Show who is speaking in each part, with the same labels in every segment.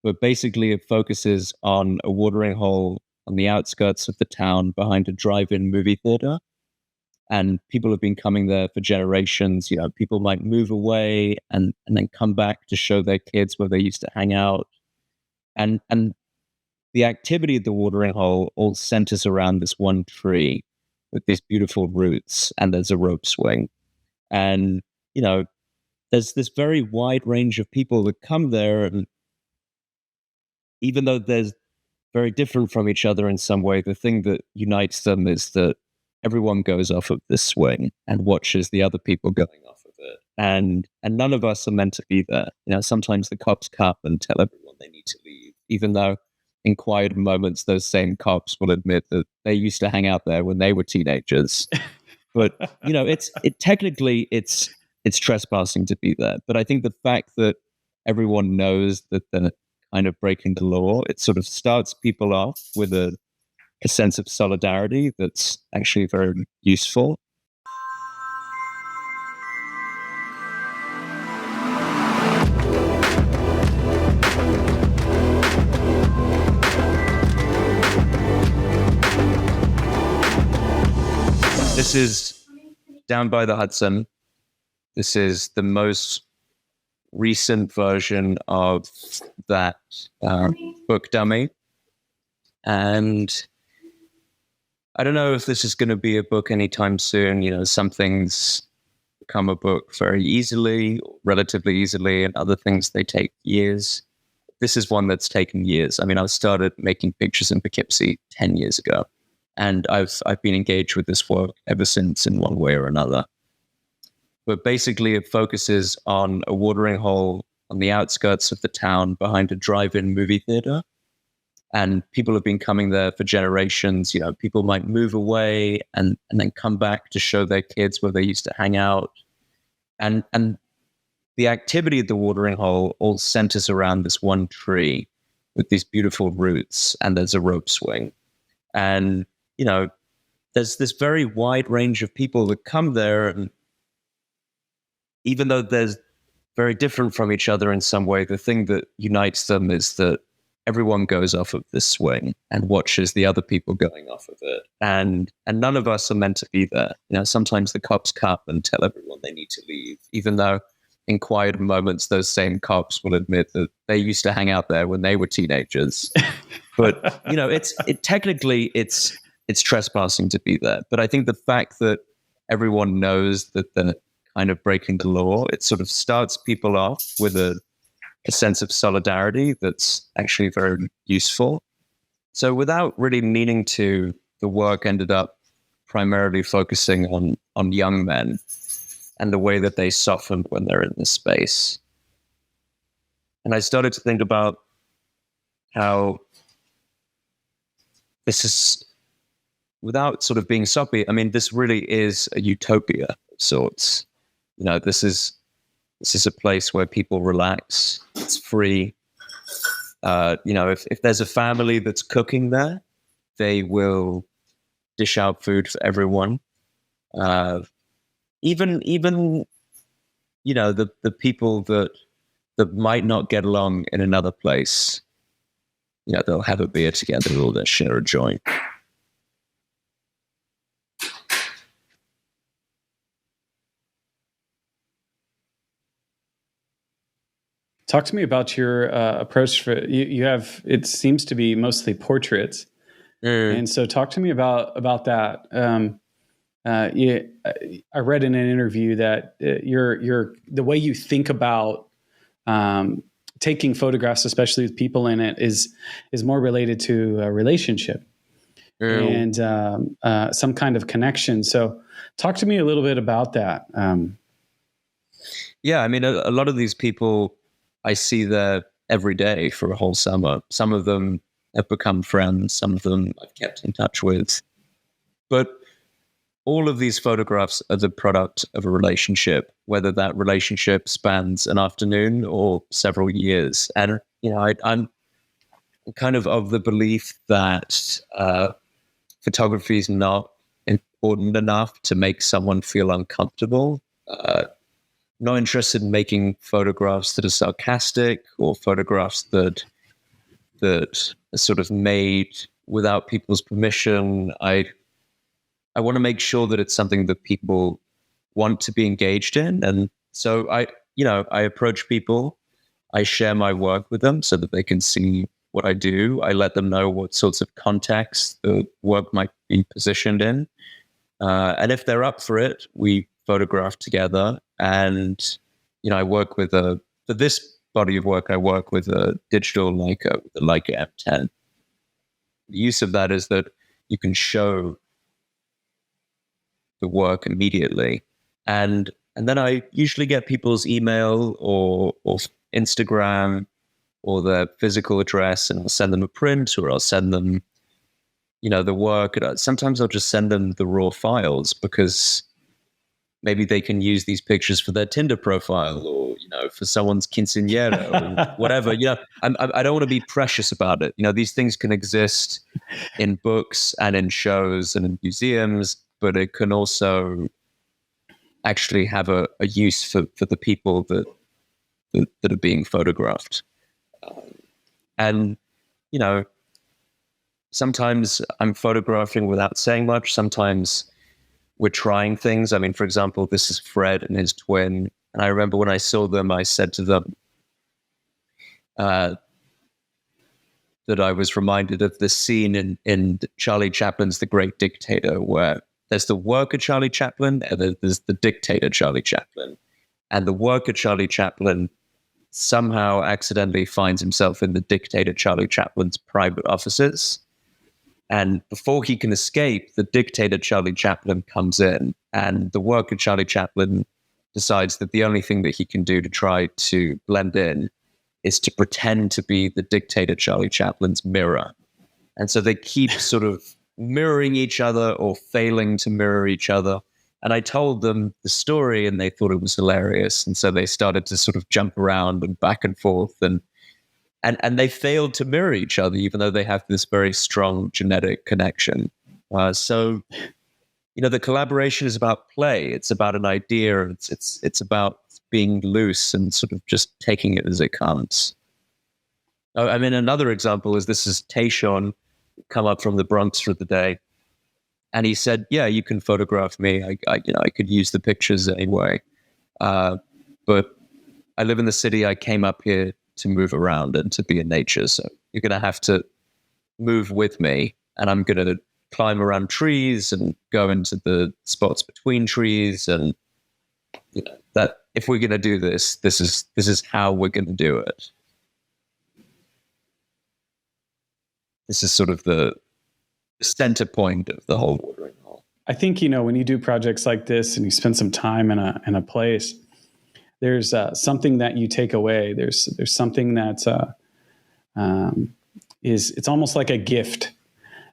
Speaker 1: but basically it focuses on a watering hole on the outskirts of the town behind a drive-in movie theater. And people have been coming there for generations. People might move away and then come back to show their kids where they used to hang out. And the activity at the watering hole all centers around this one tree with these beautiful roots, and there's a rope swing. And, there's this very wide range of people that come there, and even though they're very different from each other in some way, the thing that unites them is that everyone goes off of this swing and watches the other people going off of it. And none of us are meant to be there. Sometimes the cops come and tell everyone they need to leave, even though in quiet moments, those same cops will admit that they used to hang out there when they were teenagers. But, technically it's trespassing to be there. But I think the fact that everyone knows that they're kind of breaking the law, it sort of starts people off with a sense of solidarity that's actually very useful. This is down by the Hudson. This is the most recent version of that book dummy. And I don't know if this is going to be a book anytime soon. Some things become a book very easily, relatively easily, and other things, they take years. This is one that's taken years. I started making pictures in Poughkeepsie 10 years ago, and I've been engaged with this work ever since in one way or another. But basically it focuses on a watering hole on the outskirts of the town behind a drive-in movie theater. And people have been coming there for generations. People might move away and then come back to show their kids where they used to hang out. And the activity at the watering hole all centers around this one tree with these beautiful roots, and there's a rope swing. And, there's this very wide range of people that come there, and even though they're very different from each other in some way, the thing that unites them is that everyone goes off of this swing and watches the other people going off of it. And none of us are meant to be there. Sometimes the cops come and tell everyone they need to leave, even though in quiet moments, those same cops will admit that they used to hang out there when they were teenagers. But, technically it's trespassing to be there. But I think the fact that everyone knows that they're kind of breaking the law, it sort of starts people off with a sense of solidarity that's actually very useful. So without really needing to, the work ended up primarily focusing on young men and the way that they soften when they're in this space. And I started to think about how this is, without sort of being soppy, this really is a utopia of sorts. This is a place where people relax. It's free. If there's a family that's cooking there, they will dish out food for everyone. Even the people that might not get along in another place, they'll have a beer together, or they'll share a joint.
Speaker 2: Talk to me about your approach for you have, it seems to be mostly portraits. And so talk to me about that. I read in an interview that the way you think about taking photographs, especially with people in it, is more related to a relationship and some kind of connection. So talk to me a little bit about that.
Speaker 1: Yeah, a lot of these people I see there every day for a whole summer. Some of them have become friends. Some of them I've kept in touch with. But all of these photographs are the product of a relationship, whether that relationship spans an afternoon or several years. And, I'm kind of the belief that photography is not important enough to make someone feel uncomfortable. Not interested in making photographs that are sarcastic or photographs that that are sort of made without people's permission. I want to make sure that it's something that people want to be engaged in. And so I approach people, I share my work with them so that they can see what I do. I let them know what sorts of context the work might be positioned in. And if they're up for it, we photograph together. And, I work with for this body of work, I work with a digital Leica, the Leica M10. The use of that is that you can show the work immediately. And then I usually get people's email or Instagram or their physical address, and I'll send them a print, or I'll send them, the work. Sometimes I'll just send them the raw files because maybe they can use these pictures for their Tinder profile, or for someone's quinceañera or whatever. I don't want to be precious about it. These things can exist in books and in shows and in museums, but it can also actually have a use for the people that are being photographed. And sometimes I'm photographing without saying much. Sometimes we're trying things. I mean, for example, this is Fred and his twin. And I remember when I saw them, I said to them that I was reminded of this scene in Charlie Chaplin's The Great Dictator, where there's the worker Charlie Chaplin and there's the dictator Charlie Chaplin. And the worker Charlie Chaplin somehow accidentally finds himself in the dictator Charlie Chaplin's private offices. And before he can escape, the dictator Charlie Chaplin comes in, and the worker Charlie Chaplin decides that the only thing that he can do to try to blend in is to pretend to be the dictator Charlie Chaplin's mirror. And so they keep sort of mirroring each other or failing to mirror each other. And I told them the story and they thought it was hilarious. And so they started to sort of jump around and back and forth, and they failed to mirror each other, even though they have this very strong genetic connection. So the collaboration is about play. It's about an idea. It's about being loose and sort of just taking it as it comes. I mean, another example is Tayshawn, come up from the Bronx for the day. And he said, yeah, you can photograph me. I could use the pictures anyway. But I live in the city. I came up here to move around and to be in nature. So you're going to have to move with me. And I'm going to climb around trees and go into the spots between trees. And that if we're going to do this, this is how we're going to do it. This is sort of the center point of the whole watering hole.
Speaker 2: I think, when you do projects like this and you spend some time in a place, there's something that you take away. There's something that it's almost like a gift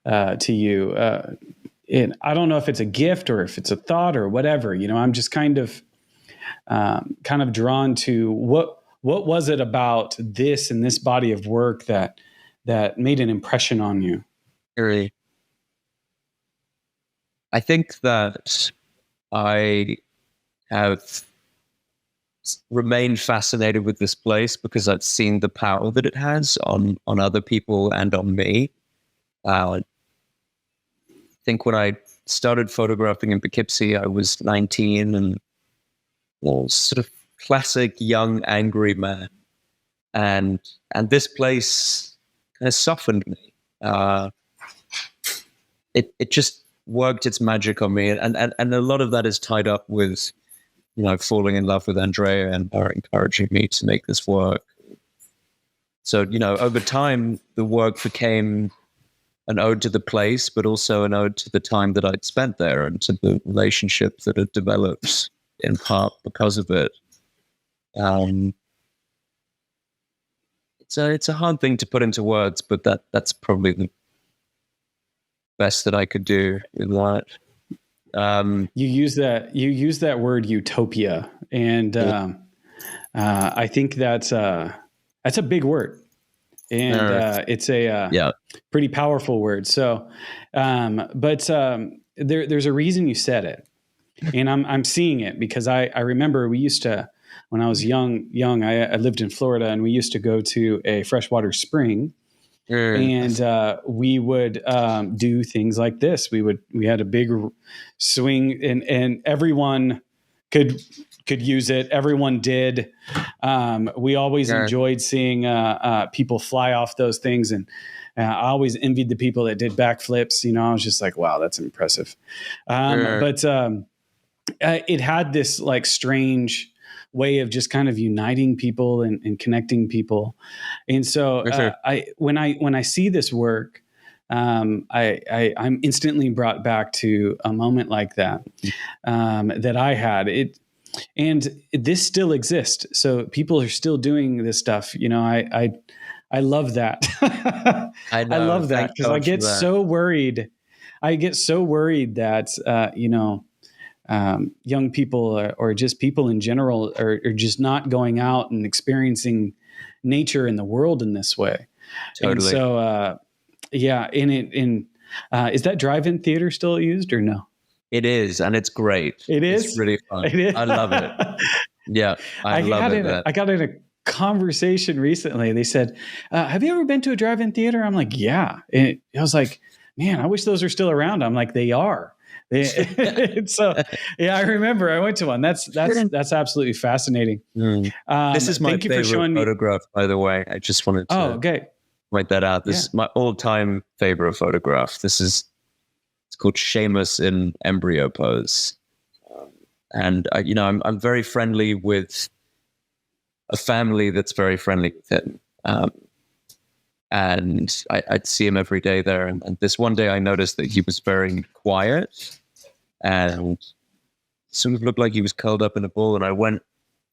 Speaker 2: to you. And I don't know if it's a gift or if it's a thought or whatever. I'm just kind of drawn to what was it about this and this body of work that made an impression on you?
Speaker 1: Really, I think that I have remained fascinated with this place because I've seen the power that it has on other people and on me. I think when I started photographing in Poughkeepsie, I was 19 and was sort of classic young, angry man. And this place has softened me. It just worked its magic on me. And a lot of that is tied up with, falling in love with Andrea and her encouraging me to make this work. So, over time, the work became an ode to the place, but also an ode to the time that I'd spent there and to the relationship that had developed in part because of it. It's a hard thing to put into words, but that's probably the best that I could do with that.
Speaker 2: You use that word utopia, and I think that's a big word, and it's a pretty powerful word. So, but there's a reason you said it, and I'm seeing it because I remember we used to, when I was young, I lived in Florida, and we used to go to a freshwater spring And we would do things like this. We had a big swing, and everyone could use it. Everyone did. We always enjoyed seeing people fly off those things, and I always envied the people that did backflips. I was just like, wow, that's impressive. But it had this like strange way of just kind of uniting people and connecting people. And so when I see this work, I'm instantly brought back to a moment like that that I had. And this still exists. So people are still doing this stuff. I love that. I love that because I get so worried. I get so worried that young people or just people in general are just not going out and experiencing nature in the world in this way. Totally. And so, is that drive-in theater still used or no?
Speaker 1: It is, and it's great.
Speaker 2: It is?
Speaker 1: It's really fun. It is? I love it. Yeah, I love it.
Speaker 2: I got in a conversation recently. They said, have you ever been to a drive-in theater? I'm like, yeah. And I was like, man, I wish those are still around. I'm like, they are. So yeah, I remember I went to one. That's absolutely fascinating.
Speaker 1: This is my favorite photograph, by the way. I just wanted to point that out. This is my all-time favorite photograph. It's called Seamus in embryo pose. And I'm very friendly with a family that's very friendly with him. And I'd see him every day there. And this one day I noticed that he was very quiet and sort of looked like he was curled up in a ball. And I went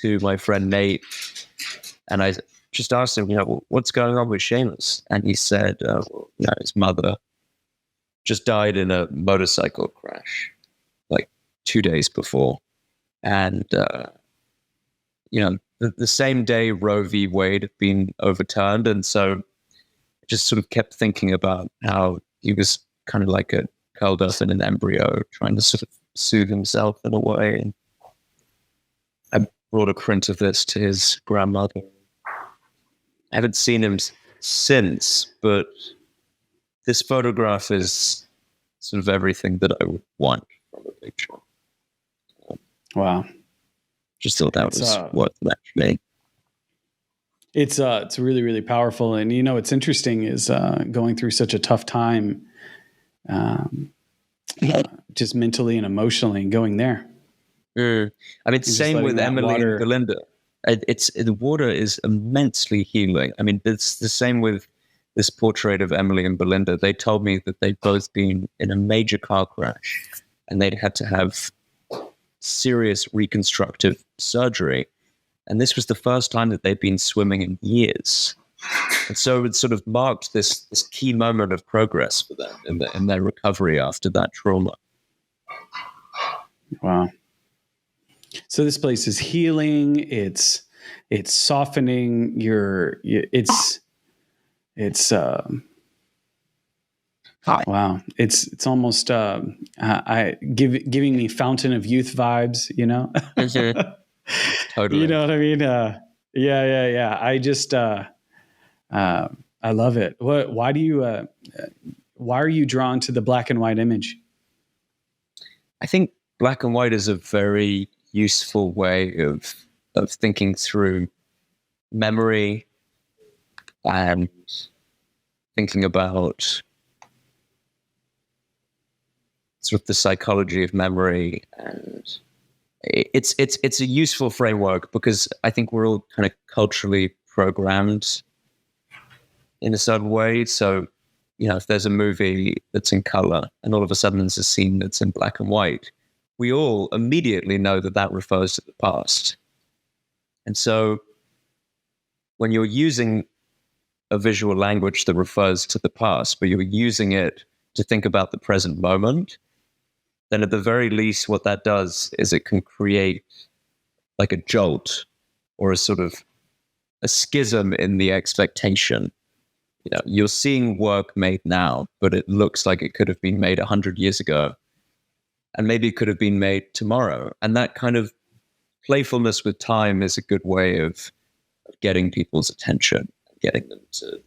Speaker 1: to my friend Nate and I just asked him, what's going on with Seamus? And he said, his mother just died in a motorcycle crash like 2 days before. And, the same day Roe v. Wade had been overturned. And so just sort of kept thinking about how he was kind of like a curled up in an embryo, trying to sort of soothe himself in a way. And I brought a print of this to his grandmother. I haven't seen him since, but this photograph is sort of everything that I would want from a picture.
Speaker 2: Wow.
Speaker 1: Just thought that was what that made.
Speaker 2: It's really, really powerful. And, what's interesting is going through such a tough time, just mentally and emotionally, and going there.
Speaker 1: I mean, same with Emily and Belinda. The water is immensely healing. I mean, it's the same with this portrait of Emily and Belinda. They told me that they'd both been in a major car crash and they'd had to have serious reconstructive surgery. And this was the first time that they'd been swimming in years. And so it sort of marked this key moment of progress for them in their recovery after that trauma.
Speaker 2: Wow. So this place is healing. It's softening wow. It's almost giving me Fountain of Youth vibes,
Speaker 1: Totally.
Speaker 2: You know what I mean? Yeah. I just I love it. Why are you drawn to the black and white image?
Speaker 1: I think black and white is a very useful way of thinking through memory and thinking about sort of the psychology of memory. And it's a useful framework because I think we're all kind of culturally programmed in a certain way. So, if there's a movie that's in color and all of a sudden there's a scene that's in black and white, we all immediately know that refers to the past. And so when you're using a visual language that refers to the past, but you're using it to think about the present moment, then at the very least, what that does is it can create like a jolt or a sort of a schism in the expectation. You're seeing work made now, but it looks like it could have been made 100 years ago. And maybe it could have been made tomorrow. And that kind of playfulness with time is a good way of getting people's attention, getting them to